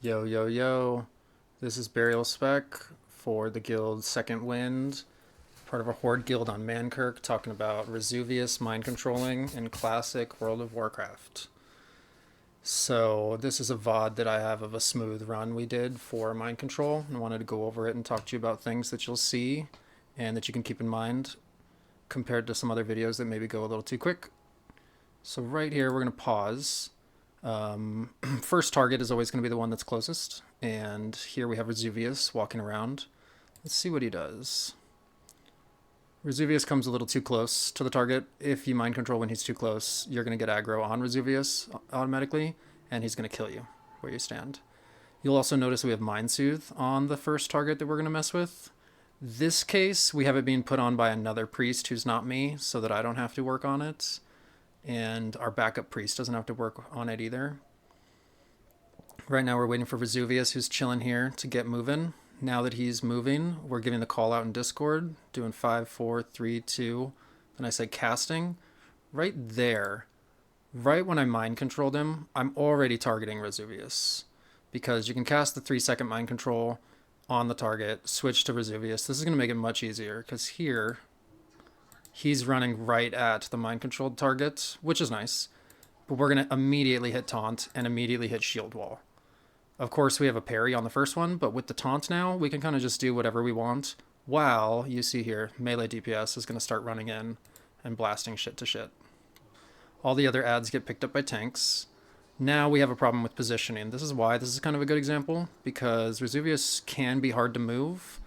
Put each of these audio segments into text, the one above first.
Yo, yo, yo. This is Burialspec for the guild Second Wind, part of a horde guild on Mankirk, talking about Razuvious mind controlling in Classic World of Warcraft. So, this is a VOD that I have of a smooth run we did for mind control, and I wanted to go over it and talk to you about things that you'll see and that you can keep in mind compared to some other videos that maybe go a little too quick. So, right here, we're going to pause. First target is always going to be the one that's closest. And here we have Razuvious walking around. Let's see what he does. Razuvious comes a little too close to the target. If you mind control when he's too close, you're going to get aggro on Razuvious automatically, and he's going to kill you where you stand. You'll also notice we have Mind Soothe on the first target that we're going to mess with. This case, we have it being put on by another priest who's not me, so that I don't have to work on it. And our backup priest doesn't have to work on it either. Right now we're waiting for Razuvious, who's chilling here, to get moving. Now that he's moving, we're giving the call out in Discord, doing 5, 4, 3, 2. Then I say casting. Right there, right when I mind controlled him, I'm already targeting Razuvious. Because you can cast the 3-second mind control on the target, switch to Razuvious. This is going to make it much easier, because here, he's running right at the mind controlled target, which is nice. But we're going to immediately hit taunt and immediately hit shield wall. Of course, we have a parry on the first one, but with the taunt now, we can kind of just do whatever we want. While, you see here, melee DPS is going to start running in and blasting shit to shit. All the other ads get picked up by tanks. Now we have a problem with positioning. This is why this is kind of a good example, because Razuvious can be hard to move.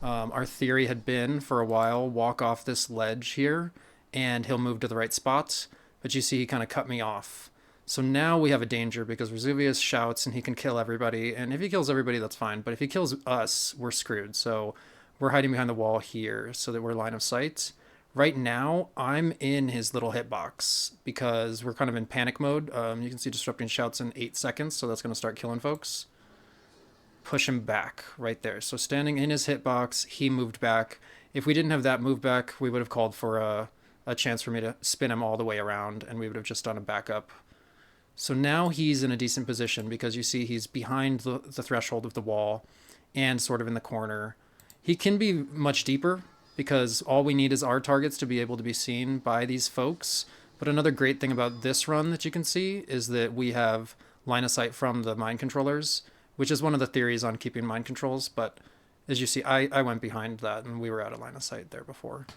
Our theory had been, for a while, walk off this ledge here, and he'll move to the right spot. But you see he kind of cut me off. So now we have a danger because Razuvious shouts and he can kill everybody. And if he kills everybody, that's fine. But if he kills us, we're screwed. So we're hiding behind the wall here so that we're line of sight. Right now, I'm in his little hitbox because we're kind of in panic mode. You can see disrupting shouts in 8 seconds, so that's going to start killing folks. Push him back right there. So standing in his hitbox, he moved back. If we didn't have that move back, we would have called for a chance for me to spin him all the way around, and we would have just done a backup. So now he's in a decent position because you see he's behind the threshold of the wall and sort of in the corner. He can be much deeper because all we need is our targets to be able to be seen by these folks. But another great thing about this run that you can see is that we have line of sight from the mind controllers, which is one of the theories on keeping mind controls. But as you see, I went behind that and we were out of line of sight there before.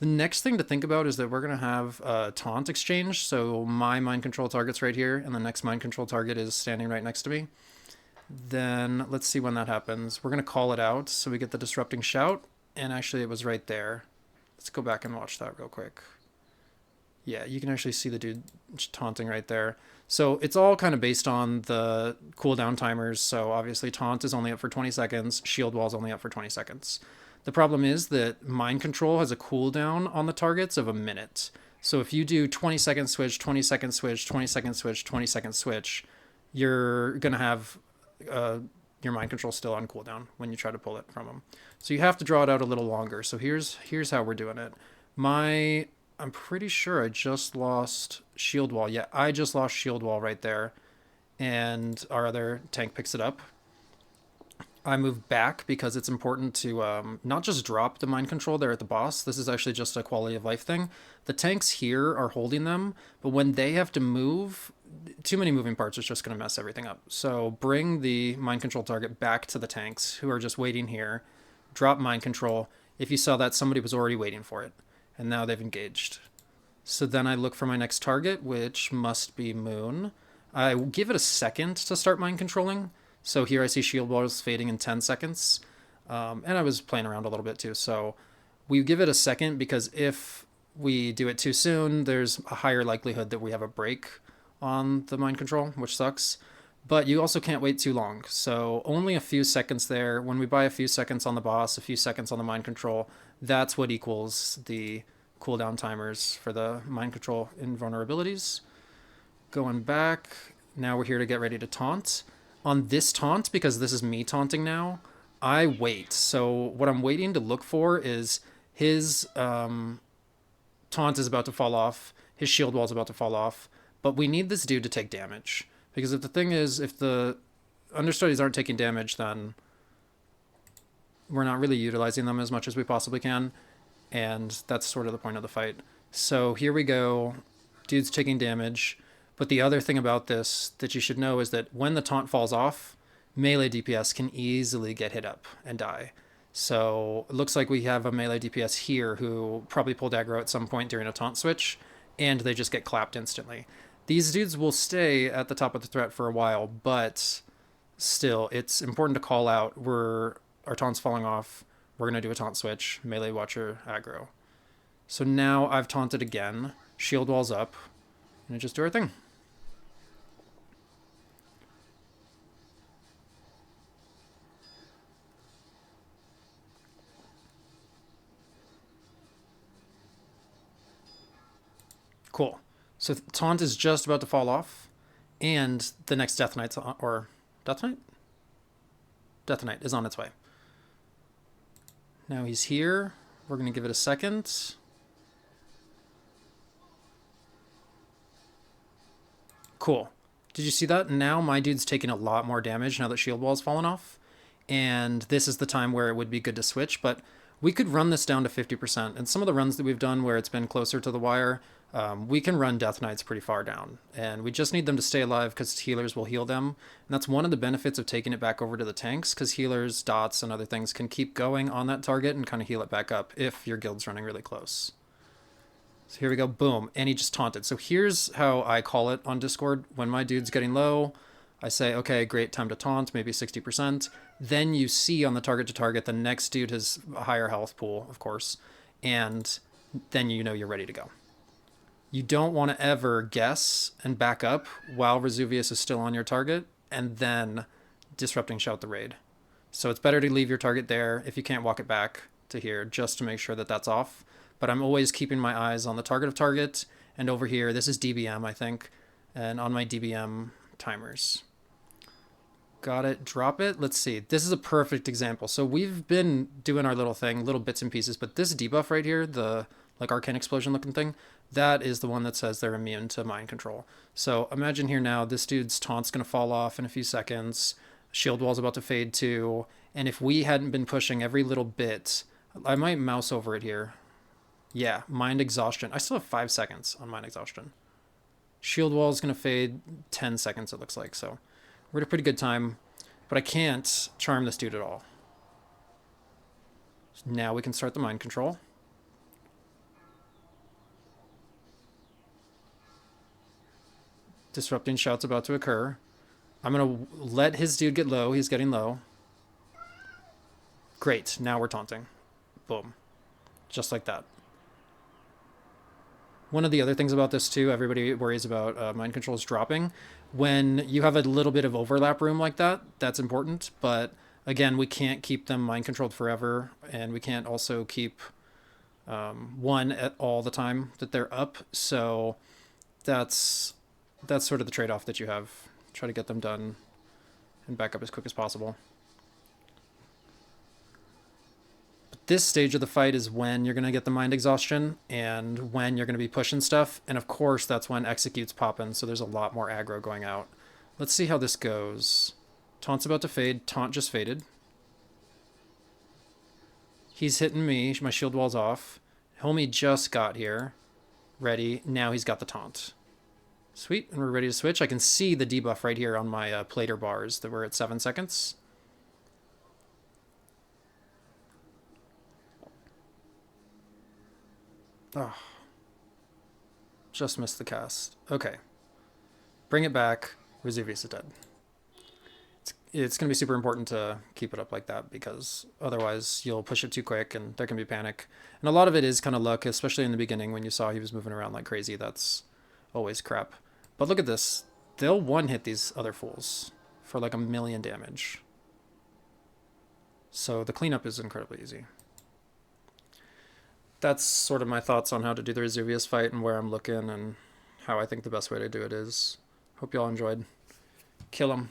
The next thing to think about is that we're going to have a taunt exchange. So my mind control target's right here, and the next mind control target is standing right next to me. Then let's see when that happens. We're going to call it out so we get the disrupting shout. And actually, it was right there. Let's go back and watch that real quick. Yeah, you can actually see the dude taunting right there. So it's all kind of based on the cooldown timers. So obviously, taunt is only up for 20 seconds. Shield wall is only up for 20 seconds. The problem is that mind control has a cooldown on the targets of a minute. So if you do 20-second switch, 20-second switch, 20-second switch, 20-second switch, you're going to have your mind control still on cooldown when you try to pull it from them. So you have to draw it out a little longer. So here's how we're doing it. I'm pretty sure I just lost shield wall. Yeah, I just lost shield wall right there. And our other tank picks it up. I move back because it's important to not just drop the mind control there at the boss. This is actually just a quality of life thing. The tanks here are holding them, but when they have to move, too many moving parts is just going to mess everything up. So bring the mind control target back to the tanks who are just waiting here. Drop mind control. If you saw that, somebody was already waiting for it, and now they've engaged. So then I look for my next target, which must be Moon. I give it a second to start mind controlling. So here I see shield walls fading in 10 seconds. And I was playing around a little bit too. So we give it a second because if we do it too soon, there's a higher likelihood that we have a break on the mind control, which sucks. But you also can't wait too long. So only a few seconds there. When we buy a few seconds on the boss, a few seconds on the mind control, that's what equals the cooldown timers for the mind control invulnerabilities. Going back, now we're here to get ready to taunt. On this taunt, because this is me taunting now, I wait. So what I'm waiting to look for is his taunt is about to fall off, his shield wall is about to fall off, but we need this dude to take damage. Because if the thing is, if the understudies aren't taking damage, then we're not really utilizing them as much as we possibly can, and that's sort of the point of the fight. So here we go. Dude's taking damage. But the other thing about this that you should know is that when the taunt falls off, melee DPS can easily get hit up and die. So it looks like we have a melee DPS here who probably pulled aggro at some point during a taunt switch, and they just get clapped instantly. These dudes will stay at the top of the threat for a while, but still, it's important to call out our taunt's falling off. We're going to do a taunt switch, melee watcher aggro. So now I've taunted again, shield wall's up, and just do our thing. Cool. So taunt is just about to fall off, and the next Death Knight's on, or Death Knight? Death Knight is on its way. Now he's here. We're going to give it a second. Cool. Did you see that? Now my dude's taking a lot more damage now that shield wall's fallen off. And this is the time where it would be good to switch, but we could run this down to 50%. And some of the runs that we've done where it's been closer to the wire, we can run Death Knights pretty far down. And we just need them to stay alive because healers will heal them. And that's one of the benefits of taking it back over to the tanks, because healers, dots, and other things can keep going on that target and kind of heal it back up if your guild's running really close. So here we go, boom, and he just taunted. So here's how I call it on Discord. When my dude's getting low, I say, okay, great, time to taunt, maybe 60%. Then you see on the target to target, the next dude has a higher health pool, of course, and then you know you're ready to go. You don't want to ever guess and back up while Razuvious is still on your target and then disrupting shout the raid. So it's better to leave your target there if you can't walk it back to here, just to make sure that that's off. But I'm always keeping my eyes on the target of target, and over here, this is DBM, I think, and on my DBM timers. Got it, drop it. Let's see. This is a perfect example. So we've been doing our little thing, little bits and pieces, but this debuff right here, the like arcane explosion looking thing, that is the one that says they're immune to mind control. So imagine here now, this dude's taunt's going to fall off in a few seconds. Shield wall's about to fade too. And if we hadn't been pushing every little bit, I might mouse over it here. Yeah, mind exhaustion. I still have 5 seconds on mind exhaustion. Shield wall is going to fade 10 seconds, it looks like. So we're at a pretty good time, but I can't charm this dude at all. Now we can start the mind control. Disrupting shout's about to occur. I'm going to let his dude get low. He's getting low. Great. Now we're taunting. Boom. Just like that. One of the other things about this too, everybody worries about mind controls dropping. When you have a little bit of overlap room like that, that's important. But again, we can't keep them mind controlled forever. And we can't also keep one at all the time that they're up. So that's sort of the trade-off that you have. Try to get them done and back up as quick as possible. But this stage of the fight is when you're going to get the mind exhaustion and when you're going to be pushing stuff. And of course, that's when executes popping, so there's a lot more aggro going out. Let's see how this goes. Taunt's about to fade. Taunt just faded. He's hitting me. My shield wall's off. Homie just got here. Ready. Now he's got the taunt. Sweet, and we're ready to switch. I can see the debuff right here on my plater bars that we're at 7 seconds. Oh, just missed the cast. Okay, bring it back. Razuvious is dead. It's going to be super important to keep it up like that, because otherwise you'll push it too quick and there can be panic. And a lot of it is kind of luck, especially in the beginning when you saw he was moving around like crazy. That's always crap. But look at this. They'll one-hit these other fools for like 1,000,000 damage. So the cleanup is incredibly easy. That's sort of my thoughts on how to do the Razuvious fight and where I'm looking and how I think the best way to do it is. Hope y'all enjoyed. Kill him.